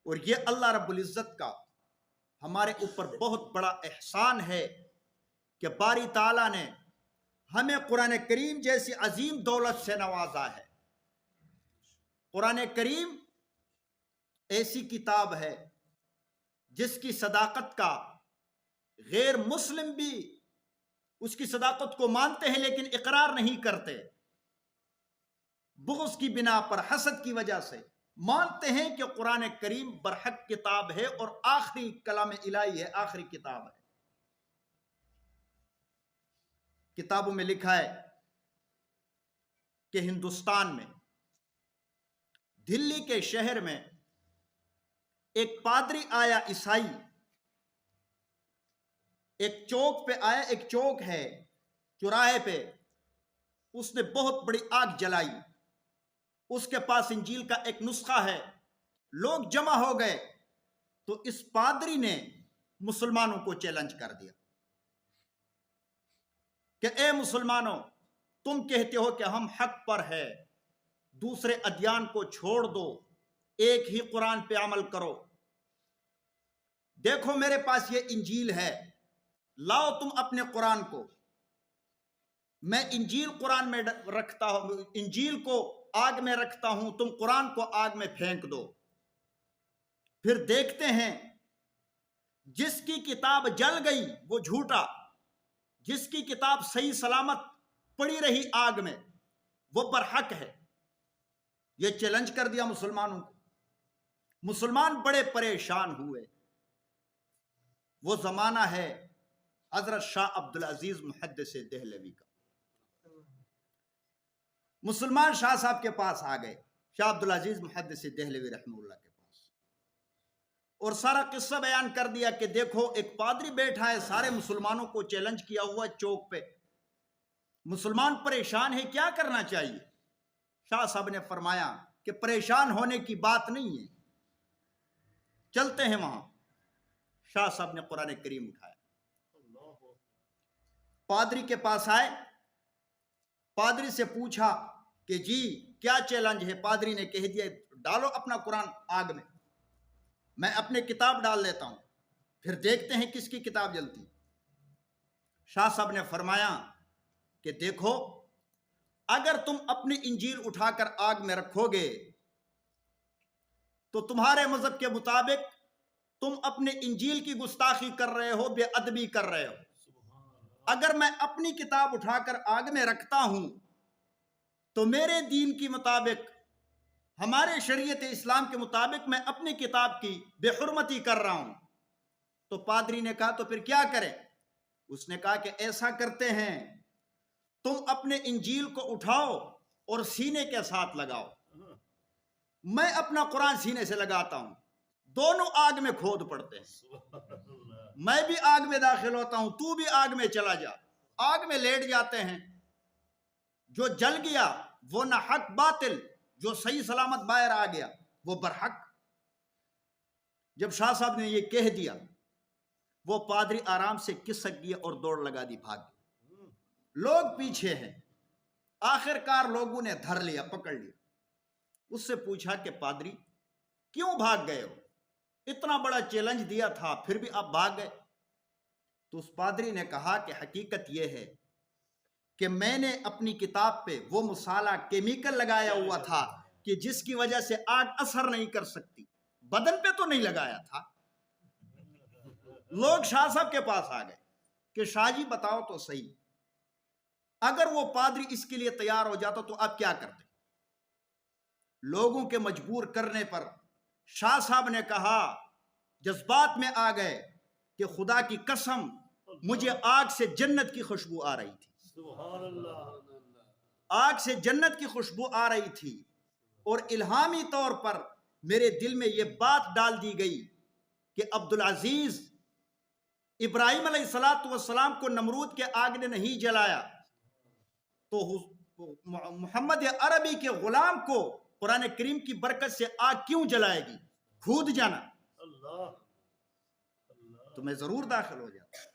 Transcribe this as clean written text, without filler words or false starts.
اور یہ اللہ رب العزت کا ہمارے اوپر بہت بڑا احسان ہے کہ باری تعالیٰ نے ہمیں قرآن کریم جیسی عظیم دولت سے نوازا ہے۔ قرآن کریم ایسی کتاب ہے جس کی صداقت کا غیر مسلم بھی اس کی صداقت کو مانتے ہیں لیکن اقرار نہیں کرتے، بغض کی بنا پر، حسد کی وجہ سے مانتے ہیں کہ قرآن کریم برحق کتاب ہے اور آخری کلام الہی ہے، آخری کتاب ہے۔ کتابوں میں لکھا ہے کہ ہندوستان میں دلی کے شہر میں ایک پادری آیا، عیسائی، ایک چوک پہ آیا، ایک چوک ہے چوراہے پہ، اس نے بہت بڑی آگ جلائی، اس کے پاس انجیل کا ایک نسخہ ہے، لوگ جمع ہو گئے تو اس پادری نے مسلمانوں کو چیلنج کر دیا کہ اے مسلمانوں، تم کہتے ہو کہ ہم حق پر ہے، دوسرے ادیان کو چھوڑ دو، ایک ہی قرآن پہ عمل کرو، دیکھو میرے پاس یہ انجیل ہے، لاؤ تم اپنے قرآن کو، میں انجیل قرآن میں رکھتا ہوں، انجیل کو آگ میں رکھتا ہوں، تم قرآن کو آگ میں پھینک دو۔ پھر دیکھتے ہیں جس کی کتاب جل گئی وہ جھوٹا، جس کی کتاب صحیح سلامت پڑی رہی آگ میں وہ برحق ہے۔ یہ چیلنج کر دیا مسلمانوں کو، مسلمان بڑے پریشان ہوئے۔ وہ زمانہ ہے حضرت شاہ عبدالعزیز محدث دہلوی کا۔ مسلمان شاہ صاحب کے پاس آ گئے، شاہ عبدالعزیز محدث دہلوی رحمہ اللہ کے پاس، اور سارا قصہ بیان کر دیا کہ دیکھو ایک پادری بیٹھا ہے، سارے مسلمانوں کو چیلنج کیا ہوا چوک پہ، مسلمان پریشان ہے، کیا کرنا چاہیے؟ شاہ صاحب نے فرمایا کہ پریشان ہونے کی بات نہیں ہے، چلتے ہیں وہاں۔ شاہ صاحب نے قرآن کریم اٹھایا، پادری کے پاس آئے، پادری سے پوچھا کہ جی کیا چیلنج ہے؟ پادری نے کہہ دیا ڈالو اپنا قرآن آگ میں، میں اپنے کتاب ڈال دیتا ہوں، پھر دیکھتے ہیں کس کی کتاب جلتی۔ شاہ صاحب نے فرمایا کہ دیکھو اگر تم اپنی انجیل اٹھا کر آگ میں رکھو گے تو تمہارے مذہب کے مطابق تم اپنے انجیل کی گستاخی کر رہے ہو، بے ادبی کر رہے ہو۔ اگر میں اپنی کتاب اٹھا کر آگ میں رکھتا ہوں تو میرے دین کی مطابق، ہمارے شریعت اسلام کے مطابق میں اپنی کتاب کی بے حرمتی کر رہا ہوں۔ تو پادری نے کہا تو پھر کیا کریں؟ اس نے کہا کہ ایسا کرتے ہیں، تم اپنے انجیل کو اٹھاؤ اور سینے کے ساتھ لگاؤ، میں اپنا قرآن سینے سے لگاتا ہوں، دونوں آگ میں کھود پڑتے ہیں، میں بھی آگ میں داخل ہوتا ہوں، تو بھی آگ میں چلا جا، آگ میں لیٹ جاتے ہیں، جو جل گیا وہ نہ حق باطل، جو صحیح سلامت باہر آ گیا وہ برحق۔ جب شاہ صاحب نے یہ کہہ دیا وہ پادری آرام سے کسک گیا اور دوڑ لگا دی، بھاگ گیا، لوگ پیچھے ہیں، آخر کار لوگوں نے دھر لیا، پکڑ لیا۔ اس سے پوچھا کہ پادری کیوں بھاگ گئے ہو؟ اتنا بڑا چیلنج دیا تھا پھر بھی آپ بھاگ گئے؟ تو اس پادری نے کہا کہ حقیقت یہ ہے کہ میں نے اپنی کتاب پہ وہ مصالحہ کیمیکل لگایا ہوا تھا کہ جس کی وجہ سے آگ اثر نہیں کر سکتی، بدن پہ تو نہیں لگایا تھا۔ لوگ شاہ صاحب کے پاس آ گئے کہ شاہ جی بتاؤ تو صحیح، اگر وہ پادری اس کے لیے تیار ہو جاتا تو آپ کیا کرتے؟ لوگوں کے مجبور کرنے پر شاہ صاحب نے کہا، جذبات میں آ گئے کہ خدا کی قسم مجھے آگ سے جنت کی خوشبو آ رہی تھی، آگ سے جنت کی خوشبو آ رہی تھی، اور الہامی طور پر میرے دل میں یہ بات ڈال دی گئی کہ عبدالعزیز، ابراہیم علیہ السلام کو نمرود کے آگ نے نہیں جلایا تو محمد عربی کے غلام کو قرآن کریم کی برکت سے آگ کیوں جلائے گی؟ کھود جانا، تو میں ضرور داخل ہو جاتا۔